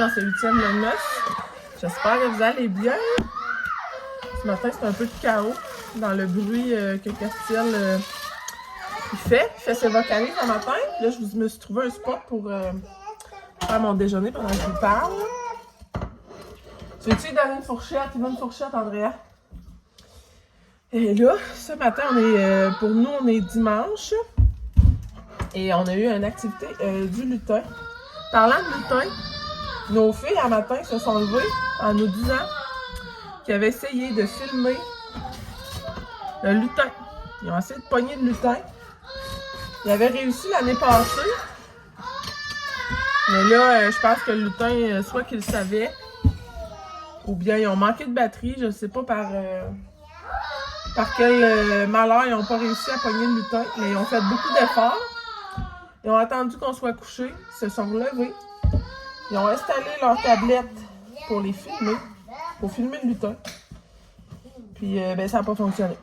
dans ce 8e de noces. J'espère que vous allez bien. Ce matin, c'est un peu de chaos dans le bruit que Castiel il fait ses vocalises le matin. Là, je me suis trouvé un spot pour faire mon déjeuner pendant que je vous parle. Tu veux-tu lui donner une fourchette? Il veut une fourchette, Andrea? Et là, ce matin, pour nous, on est dimanche. Et on a eu une activité du lutin. Parlant de lutin, nos filles, à matin, se sont levées en nous disant qu'ils avaient essayé de filmer le lutin. Ils ont essayé de pogner le lutin. Ils avaient réussi l'année passée. Mais là, je pense que le lutin, soit qu'ils le savaient, ou bien ils ont manqué de batterie. Je ne sais pas par quel malheur ils n'ont pas réussi à pogner le lutin. Mais ils ont fait beaucoup d'efforts. Ils ont attendu qu'on soit couchés. Ils se sont relevés. Ils ont installé leur tablette pour les filmer. Pour filmer le lutin. Puis, ça n'a pas fonctionné.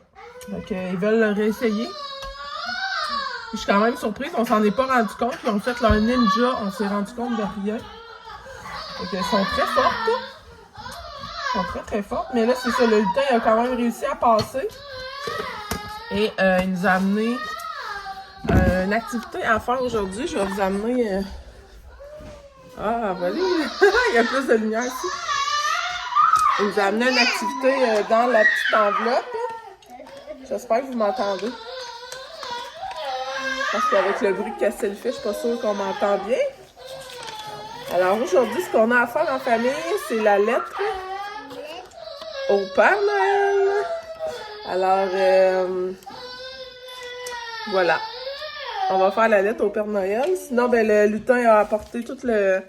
Donc, ils veulent le réessayer. Je suis quand même surprise. On s'en est pas rendu compte. Ils ont fait leur ninja. On s'est rendu compte de rien. Donc, elles sont très fortes. Ils sont très, très fortes. Mais là, c'est ça. Le lutin, il a quand même réussi à passer. Et il nous a amené une activité à faire aujourd'hui. Je vais vous amener... Ah, voilà. Il y a plus de lumière ici. Il nous a amené une activité dans la petite enveloppe. J'espère que vous m'entendez. Parce qu'avec le bruit que Castiel fait, je suis pas sûre qu'on m'entend bien. Alors aujourd'hui, ce qu'on a à faire en famille, c'est la lettre au Père Noël. Alors, voilà. On va faire la lettre au Père Noël. Sinon, le lutin a apporté tout le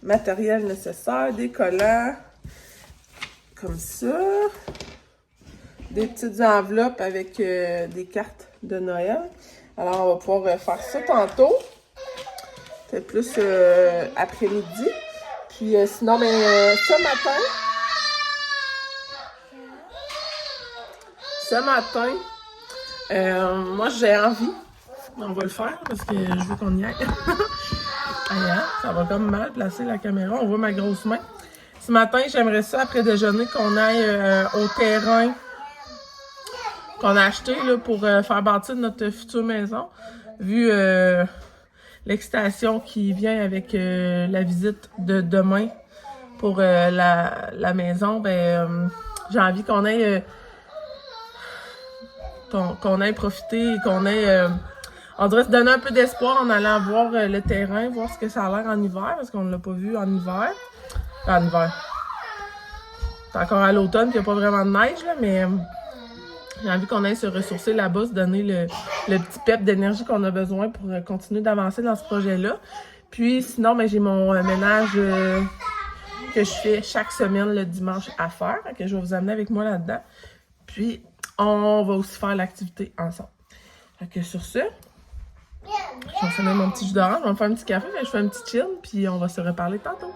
matériel nécessaire, des collants, comme ça. Des petites enveloppes avec des cartes de Noël. Alors, on va pouvoir faire ça tantôt. Peut-être plus après-midi. Puis sinon, ce matin, moi j'ai envie. On va le faire parce que je veux qu'on y aille. Ça va comme mal placer la caméra. On voit ma grosse main. Ce matin, j'aimerais ça, après déjeuner, qu'on aille au terrain qu'on a acheté là, pour faire bâtir notre future maison. Vu l'excitation qui vient avec la visite de demain pour la maison, j'ai envie qu'on aille profiter et qu'on aille... on devrait se donner un peu d'espoir en allant voir le terrain, voir ce que ça a l'air en hiver, parce qu'on ne l'a pas vu en hiver. En hiver. C'est encore à l'automne, puis il n'y a pas vraiment de neige, là, mais j'ai envie qu'on aille se ressourcer là-bas, se donner le petit pep d'énergie qu'on a besoin pour continuer d'avancer dans ce projet-là. Puis sinon, j'ai mon ménage que je fais chaque semaine le dimanche à faire, que je vais vous amener avec moi là-dedans. Puis on va aussi faire l'activité ensemble. Fait que sur ce, je vais finir mon petit jus d'orange, on va me faire un petit café, je fais un petit chill, puis on va se reparler tantôt.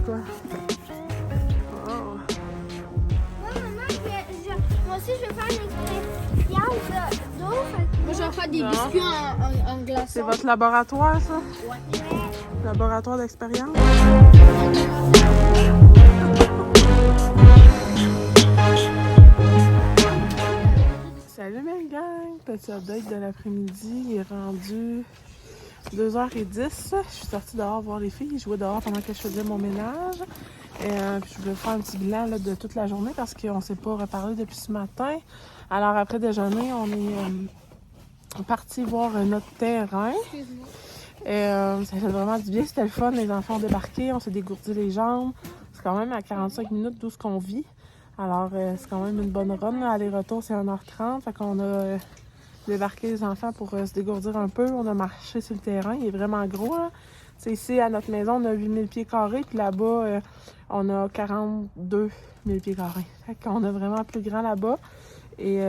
Quoi? Oh. Moi aussi, je vais faire une expérience d'eau. Moi, je vais faire des biscuits en glaçons. C'est votre laboratoire, ça? Ouais. Laboratoire d'expérience? Salut mes gang! Petit update de l'après-midi. Il est rendu 2h10. Je suis sortie dehors voir les filles. Ils jouaient dehors pendant que je faisais mon ménage. Puis je voulais faire un petit bilan là, de toute la journée parce qu'on ne s'est pas reparlé depuis ce matin. Alors après déjeuner, on est parti voir notre terrain. Ça fait vraiment du bien, c'était le fun. Les enfants ont débarqué, on s'est dégourdi les jambes. C'est quand même à 45 minutes d'où ce qu'on vit. Alors c'est quand même une bonne run. Aller-retour, c'est 1h30. Fait qu'on a débarqué les enfants pour se dégourdir un peu. On a marché sur le terrain, il est vraiment gros. Là. Ici, à notre maison, on a 8000 pieds carrés. Puis là-bas, on a 42 000 pieds carrés. Fait qu'on a vraiment plus grand là-bas. Et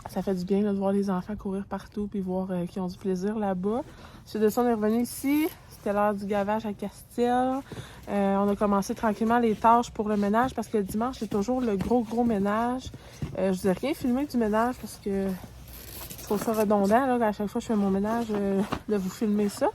ça fait du bien là, de voir les enfants courir partout puis voir qu'ils ont du plaisir là-bas. Ensuite de ça, on est revenu ici. C'était l'heure du gavage à Castille. On a commencé tranquillement les tâches pour le ménage parce que le dimanche, c'est toujours le gros ménage. Je vous ai rien filmé du ménage parce que je trouve ça redondant. Là, à chaque fois que je fais mon ménage, de vous filmer ça.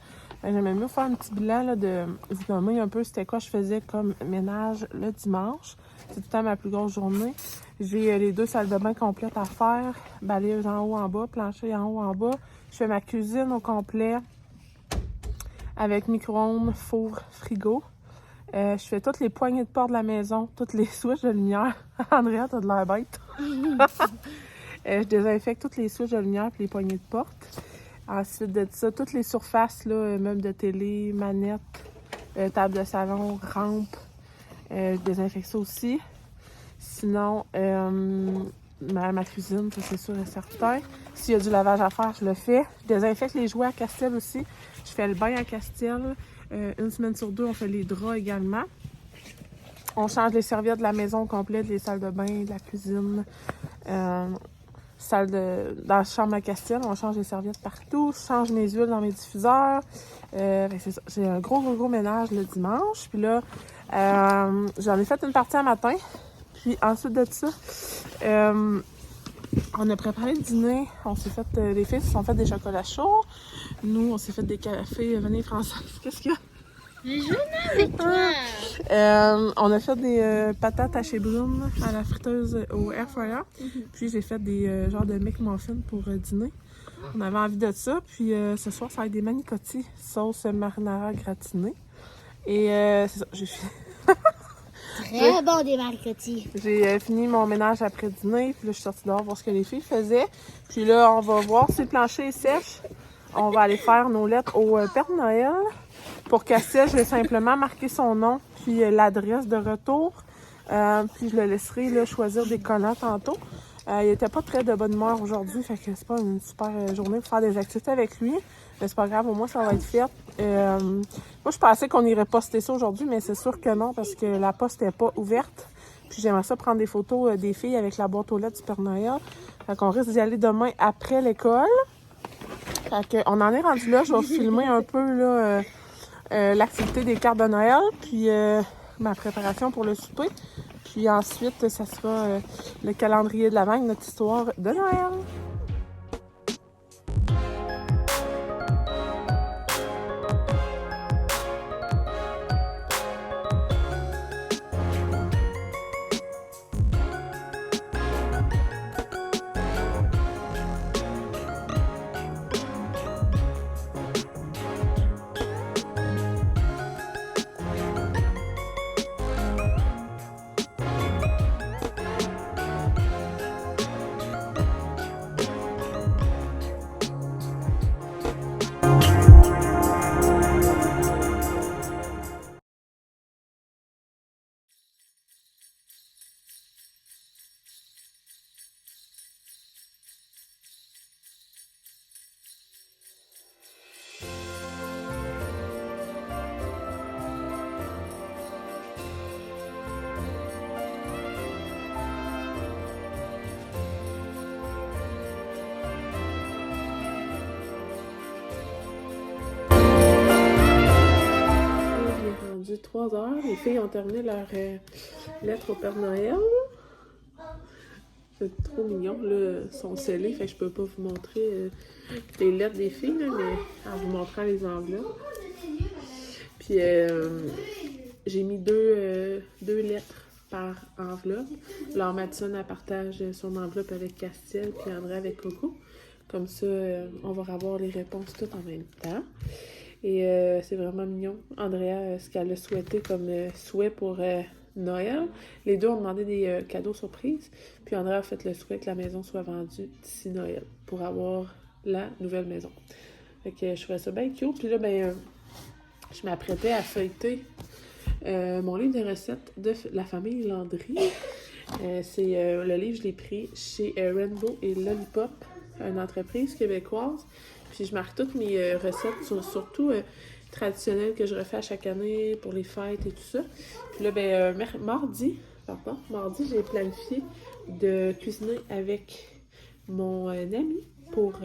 J'aimais mieux faire un petit bilan là, de vous nommer un peu c'était quoi je faisais comme ménage le dimanche. C'est tout le temps ma plus grosse journée. J'ai les 2 salles de bain complètes à faire. Balayeuse en haut, en bas, plancher en haut, en bas. Je fais ma cuisine au complet avec micro-ondes, four, frigo. Je fais toutes les poignées de porte de la maison, toutes les switches de lumière. Andrea, t'as de l'air bête. Je désinfecte toutes les switches de lumière et les poignées de porte. Ensuite de ça, toutes les surfaces, là, meubles de télé, manettes, table de salon, rampe. Je désinfecte ça aussi. Sinon, ma cuisine, ça c'est sûr et certain. S'il y a du lavage à faire, je le fais. Je désinfecte les jouets à Castille aussi. Je fais le bain à Castille. Une semaine sur 2, on fait les draps également. On change les serviettes de la maison complète, les salles de bain, de la cuisine. Dans la chambre à Castille, on change les serviettes partout. Je change mes huiles dans mes diffuseurs. C'est un gros ménage le dimanche. Puis là, j'en ai fait une partie à matin. Puis ensuite de ça, on a préparé le dîner. On s'est fait, les filles se sont fait des chocolats chauds. Nous, on s'est fait des cafés vanille française. Qu'est-ce qu'il y a? Je joue avec toi. On a fait des patates hachées brunes à la friteuse au air fryer. Puis j'ai fait des genres de McMuffins pour dîner. On avait envie de ça. Puis ce soir, ça va être des manicotti, sauce marinara gratinée. Et c'est ça, j'ai fini. Très bon des maricotti. J'ai fini mon ménage après dîner. Puis là, je suis sortie dehors voir ce que les filles faisaient. Puis là, on va voir si le plancher est sèche. On va aller faire nos lettres au Père Noël. Pour Castille, je vais simplement marquer son nom puis l'adresse de retour. Puis je le laisserai là, choisir des collants tantôt. Il était pas très de bonne humeur aujourd'hui, fait que c'est pas une super journée pour faire des activités avec lui. Mais c'est pas grave, au moins ça va être fait. Moi, je pensais qu'on irait poster ça aujourd'hui, mais c'est sûr que non, parce que la poste n'est pas ouverte. Puis j'aimerais ça prendre des photos des filles avec la boîte aux lettres du Père Noël. Fait qu'on risque d'y aller demain après l'école. Fait qu'on en est rendu là, je vais filmer un peu là, l'activité des cartes de Noël, puis ma préparation pour le souper. Puis ensuite, ça sera le calendrier de l'Avent, notre histoire de Noël. Il est 3 heures. Les filles ont terminé leur lettre au Père Noël. C'est trop mignon. Là, ils sont scellés, fait que je peux pas vous montrer les lettres des filles, là, mais en vous montrant les enveloppes. Puis j'ai mis deux lettres par enveloppe. Laure Madison, elle partage son enveloppe avec Castille, puis André avec Coco. Comme ça, on va avoir les réponses toutes en même temps. Et c'est vraiment mignon. Andrea, ce qu'elle a souhaité comme souhait pour Noël, les deux ont demandé des cadeaux surprises. Puis Andrea a fait le souhait que la maison soit vendue d'ici Noël pour avoir la nouvelle maison. Fait que je trouvais ça bien cute. Puis là, je m'apprêtais à feuilleter mon livre de recettes de la famille Landry. C'est le livre, je l'ai pris chez Rainbow et Lollipop, une entreprise québécoise. Puis je marque toutes mes recettes, surtout traditionnelles que je refais à chaque année pour les fêtes et tout ça. Puis là, mardi, j'ai planifié de cuisiner avec mon ami pour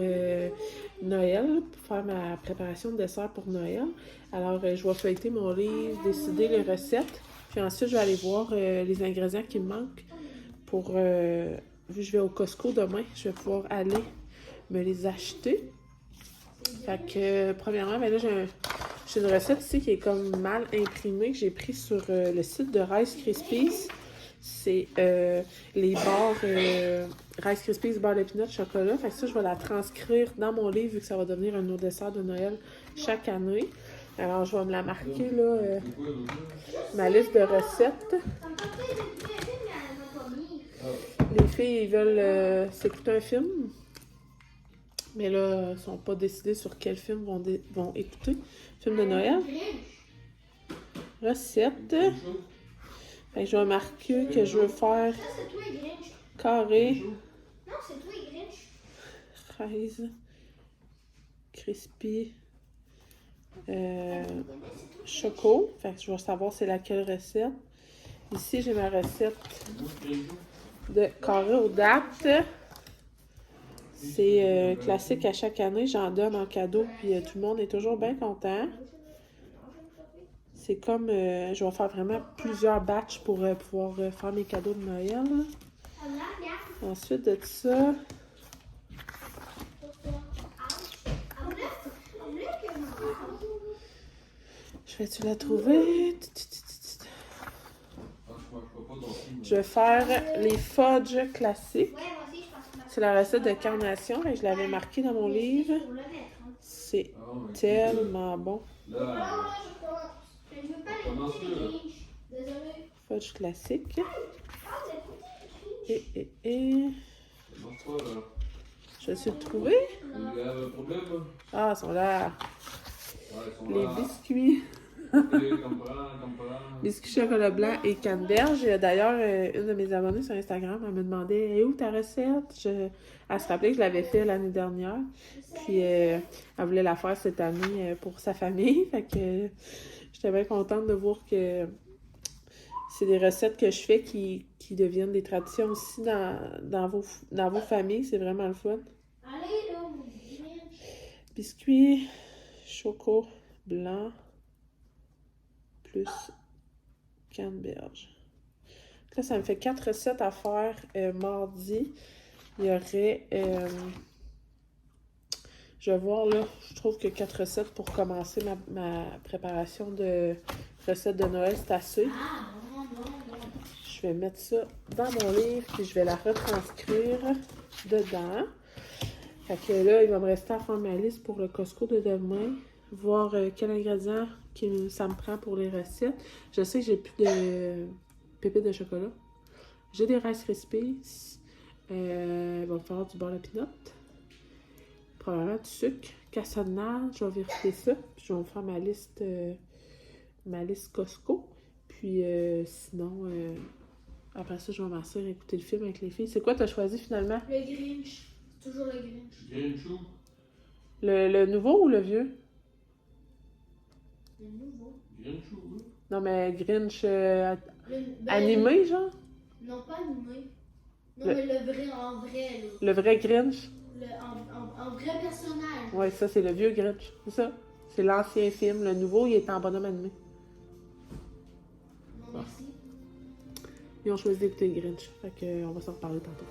Noël, pour faire ma préparation de dessert pour Noël. Alors, je vais feuilleter mon livre, décider les recettes. Puis ensuite, je vais aller voir les ingrédients qui me manquent pour... vu que je vais au Costco demain, je vais pouvoir aller me les acheter. Fait que, premièrement, là, j'ai une recette ici qui est comme mal imprimée que j'ai pris sur le site de Rice Krispies. C'est les barres Rice Krispies, beurre de peanut, chocolat. Fait que ça, je vais la transcrire dans mon livre vu que ça va devenir un autre dessert de Noël chaque année. Alors, je vais me la marquer, là, ma liste de recettes. Les filles, ils veulent s'écouter un film. Mais là, ils ne sont pas décidés sur quel film vont écouter. Film de Noël. Recette. Fait que je vais marquer que je veux faire carré. Non, c'est toi, Grinch. Rice Crispy. Choco. Fait que je vais savoir c'est laquelle recette. Ici, j'ai ma recette de carré aux dattes. C'est classique à chaque année. J'en donne en cadeau, puis tout le monde est toujours bien content. C'est comme... je vais faire vraiment plusieurs batchs pour pouvoir faire mes cadeaux de Noël. Ensuite de ça... Je vais-tu la trouver? Je vais faire les fudge classiques. C'est la recette de carnation. Je l'avais marqué dans mon livre. C'est tellement bon. Fudge classique. Et... Je vais essayer de trouver. Ah, ils sont là. Les biscuits. Biscuits chocolat blanc et canneberge. D'ailleurs, une de mes abonnées sur Instagram, elle me demandait « Où ta recette? » Elle se rappelait que je l'avais fait l'année dernière. Puis, elle voulait la faire cette année pour sa famille. Fait que j'étais bien contente de voir que c'est des recettes que je fais qui deviennent des traditions aussi dans vos familles. C'est vraiment le fun. Biscuits choco blanc plus canneberge. Là, ça me fait 4 recettes à faire mardi. Il y aurait... je vais voir, là, je trouve que 4 recettes pour commencer ma préparation de recettes de Noël, c'est assez. Je vais mettre ça dans mon livre, puis je vais la retranscrire dedans. Fait que là, il va me rester à faire ma liste pour le Costco de demain. Voir quel ingrédient ça me prend pour les recettes. Je sais que j'ai plus de pépites de chocolat. J'ai des Rice Krispies. Il va me falloir du beurre de peanut. Probablement du sucre. Cassonade, je vais vérifier ça. Puis je vais me faire ma liste Costco. Puis sinon, après ça, je vais m'asseoir et écouter le film avec les filles. C'est quoi tu as choisi finalement? Le Grinch. Toujours le Grinch. Grinchou. Le nouveau ou le vieux? Le nouveau. Grinchou, oui. Non, mais Grinch Ben, animé, genre? Non, pas animé. Non, Le- mais le vrai, en vrai, là. Le vrai Grinch? En vrai personnage. Ouais, ça, c'est le vieux Grinch. C'est ça? C'est l'ancien film. Le nouveau, il est en bonhomme animé. Non, merci. Ils ont choisi d'écouter le Grinch. Fait que, on va s'en reparler tantôt.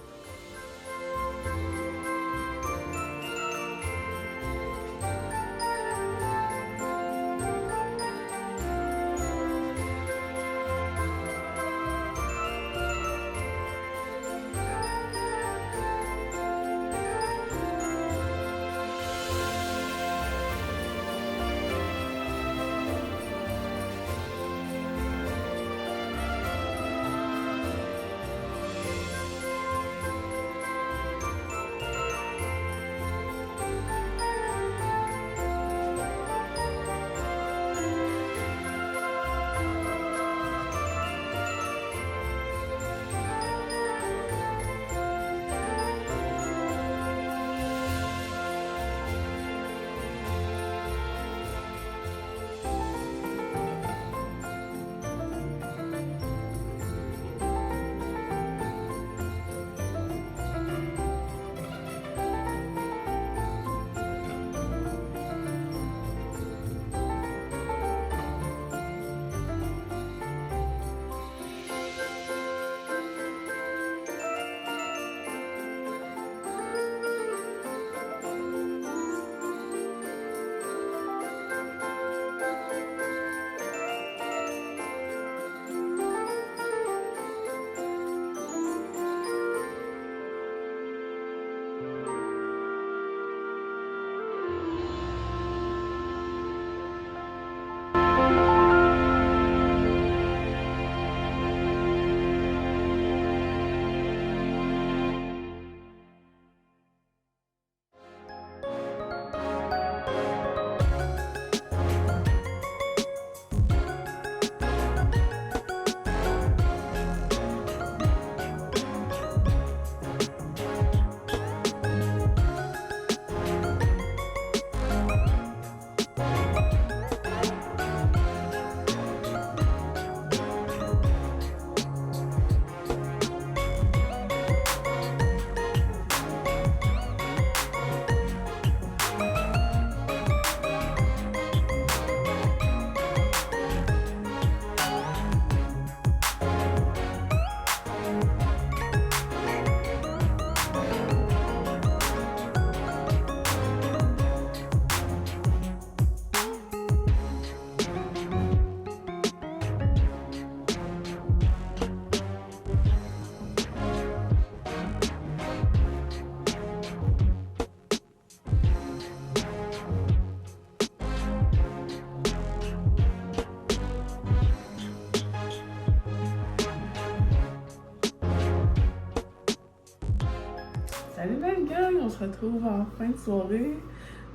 se retrouve en fin de soirée,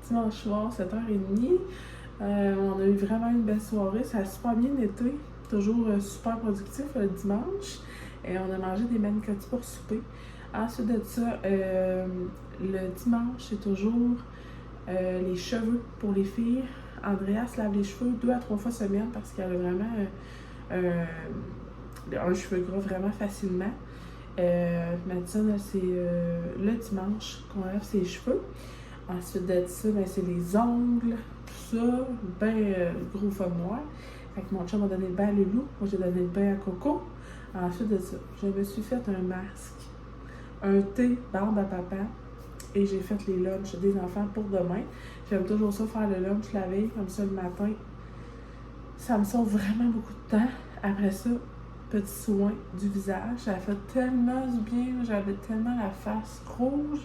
dimanche soir, 7h30. On a eu vraiment une belle soirée, ça a super bien été, toujours super productif le dimanche. Et on a mangé des manicotti pour souper. Ensuite de ça, le dimanche, c'est toujours les cheveux pour les filles. Andrea se lave les cheveux 2 à 3 fois semaine parce qu'elle a vraiment un cheveu gras vraiment facilement. Madison, c'est le dimanche qu'on lave ses cheveux. Ensuite de ça, ben, c'est les ongles, tout ça, gros fun noir. Fait que mon chum m'a donné le bain à Loulou, moi j'ai donné le bain à Coco. Ensuite de ça, je me suis fait un masque, un thé barbe à papa et j'ai fait les lunchs des enfants pour demain. J'aime toujours ça faire le lunch la veille, comme ça le matin. Ça me sauve vraiment beaucoup de temps. Après ça, petit soin du visage. Ça fait tellement du bien. J'avais tellement la face rouge.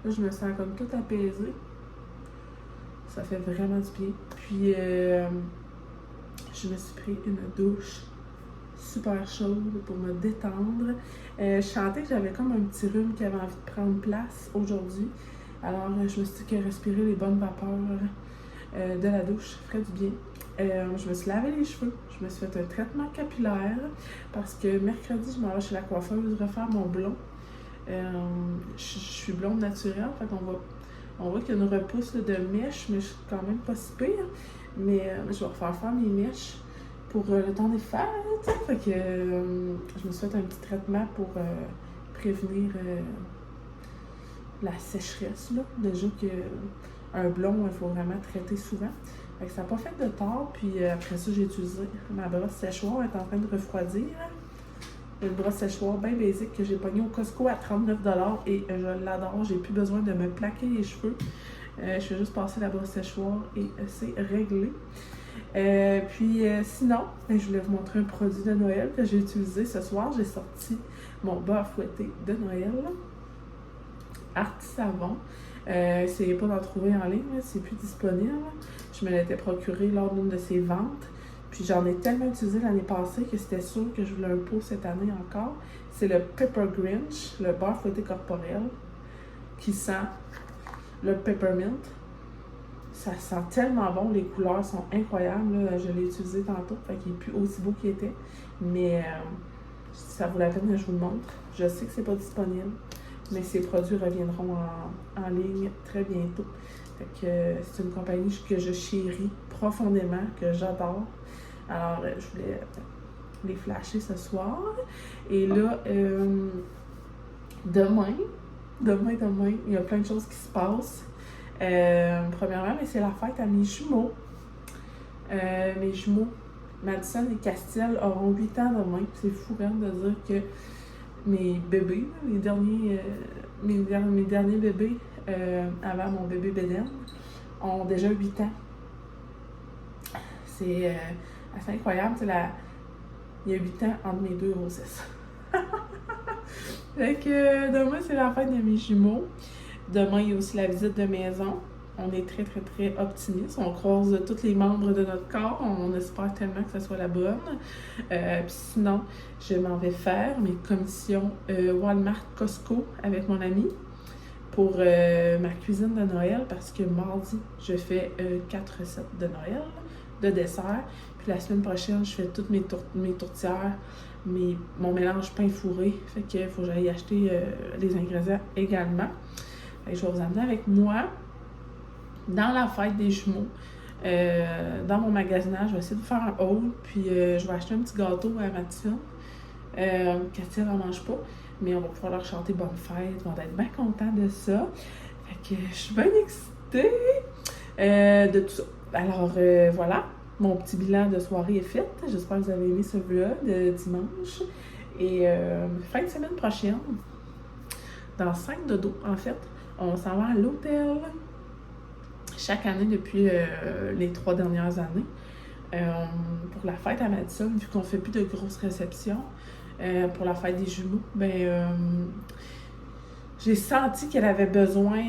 Là, je me sens comme tout apaisée. Ça fait vraiment du bien. Puis, je me suis pris une douche super chaude pour me détendre. Je sentais que j'avais comme un petit rhume qui avait envie de prendre place aujourd'hui. Alors, je me suis dit que respirer les bonnes vapeurs de la douche ferait du bien. Je me suis lavé les cheveux. Je me suis fait un traitement capillaire parce que mercredi, je m'en vais chez la coiffeuse refaire mon blond. Je suis blonde naturelle, fait on voit qu'il y a une repousse là, de mèches, mais je suis quand même pas si pire. Mais je vais refaire mes mèches pour le temps des fêtes. Fait que je me suis fait un petit traitement pour prévenir la sécheresse. Là. Déjà qu'un blond, il faut vraiment traiter souvent. Fait que ça n'a pas fait de tort. Puis après ça, j'ai utilisé ma brosse séchoir. Elle est en train de refroidir. Une brosse séchoir bien basique que j'ai pognée au Costco à 39$ et je l'adore. J'ai plus besoin de me plaquer les cheveux. Je fais juste passer la brosse séchoir et c'est réglé. Sinon, je voulais vous montrer un produit de Noël que j'ai utilisé ce soir. J'ai sorti mon bas à fouetter de Noël. Arti Savon. Essayez pas d'en trouver en ligne, c'est plus disponible. Je me l'étais procuré lors d'une de ses ventes. Puis j'en ai tellement utilisé l'année passée que c'était sûr que je voulais un pot cette année encore. C'est le Pepper Grinch, le beurre fouetté corporel, qui sent le peppermint. Ça sent tellement bon, les couleurs sont incroyables. Là. Je l'ai utilisé tantôt, fait qu'il n'est plus aussi beau qu'il était. Mais ça vaut la peine que je vous le montre. Je sais que c'est pas disponible, mais ces produits reviendront en ligne très bientôt. Fait que c'est une compagnie que je chéris profondément, que j'adore. Alors, je voulais les flasher ce soir. Et là, demain, il y a plein de choses qui se passent. Premièrement, mais c'est la fête à mes jumeaux. Mes jumeaux, Madison et Castiel, auront 8 ans demain. C'est fou hein, de dire que mes bébés, mes derniers bébés, avant mon bébé Bédène, ont déjà 8 ans. C'est assez incroyable. Il y a 8 ans entre mes 2 grossesses. Fait que demain, c'est la fête de mes jumeaux. Demain, il y a aussi la visite de maison. On est très, très, très optimiste. On croise tous les membres de notre corps. On espère tellement que ce soit la bonne. Puis sinon, je m'en vais faire mes commissions Walmart Costco avec mon ami pour ma cuisine de Noël parce que mardi, je fais 4 recettes de Noël, de dessert. Puis la semaine prochaine, je fais toutes mes tourtières, mon mélange pain fourré. Fait qu'il faut que j'aille acheter les ingrédients également. Fait que je vais vous amener avec moi dans la fête des jumeaux. Dans mon magasinage, je vais essayer de vous faire un haul. Puis je vais acheter un petit gâteau à Mathilde. Katia n'en mange pas. Mais on va pouvoir leur chanter bonne fête. Ils vont être bien contents de ça. Fait que je suis bien excitée de tout ça. Alors voilà, mon petit bilan de soirée est fait. J'espère que vous avez aimé ce vlog de dimanche. Et fin de semaine prochaine, dans 5 dodo, en fait, on s'en va à l'hôtel. Chaque année depuis les 3 dernières années. Pour la fête à Madison, vu qu'on ne fait plus de grosses réceptions, pour la fête des jumeaux, j'ai senti qu'elle avait besoin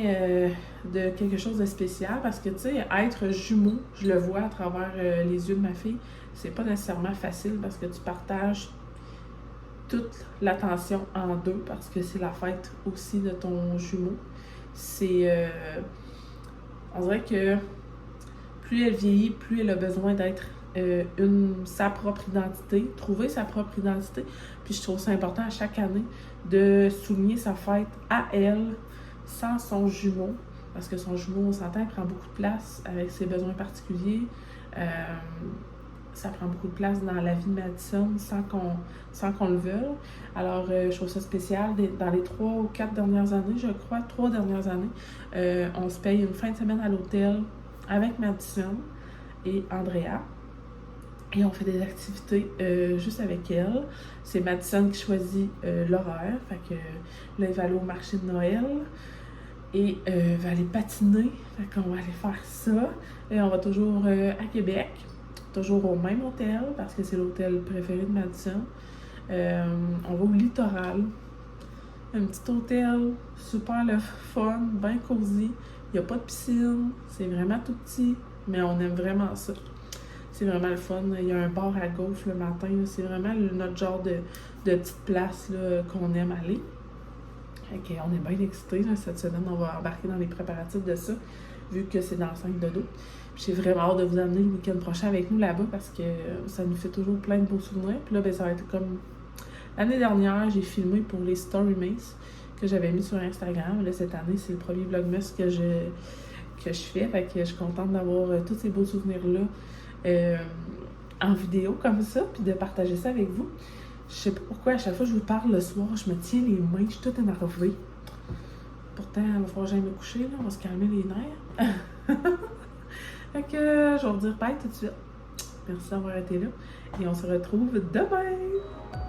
de quelque chose de spécial parce que, tu sais, être jumeau, je le vois à travers les yeux de ma fille, c'est pas nécessairement facile parce que tu partages toute l'attention en deux parce que c'est la fête aussi de ton jumeau. c'est... on dirait que plus elle vieillit, plus elle a besoin d'être sa propre identité, trouver sa propre identité. Puis je trouve ça important à chaque année de souligner sa fête à elle, sans son jumeau. Parce que son jumeau, on s'entend, il prend beaucoup de place avec ses besoins particuliers. Ça prend beaucoup de place dans la vie de Madison sans qu'on le veuille. Alors, je trouve ça spécial. Dans les 3 ou 4 dernières années, je crois, 3 dernières années, on se paye une fin de semaine à l'hôtel avec Madison et Andrea. Et on fait des activités juste avec elle. C'est Madison qui choisit l'horaire. Fait que là, elle va aller au marché de Noël. Et va aller patiner. Fait qu'on va aller faire ça. Et on va toujours à Québec. Toujours au même hôtel, parce que c'est l'hôtel préféré de Madison. On va au littoral. Un petit hôtel, super le fun, bien cosy. Il n'y a pas de piscine. C'est vraiment tout petit, mais on aime vraiment ça. C'est vraiment le fun. Il y a un bar à gauche le matin. C'est vraiment notre genre de petite place là, qu'on aime aller. Okay, on est bien excités. Cette semaine, on va embarquer dans les préparatifs de ça, vu que c'est dans le 5 de dos. J'ai vraiment hâte de vous amener le week-end prochain avec nous là-bas parce que ça nous fait toujours plein de beaux souvenirs. Puis là, ben, ça va être comme... L'année dernière, j'ai filmé pour les Story Mace que j'avais mis sur Instagram. Là, cette année, c'est le premier Vlogmas que je fais. Fait que je suis contente d'avoir tous ces beaux souvenirs-là en vidéo comme ça, puis de partager ça avec vous. Je sais pas pourquoi, à chaque fois que je vous parle le soir, je me tiens les mains, je suis toute énervée. Pourtant, il va falloir que j'aille me coucher, là, on va se calmer les nerfs. Fait que je vais vous dire bye tout de suite. Merci d'avoir été là. Et on se retrouve demain!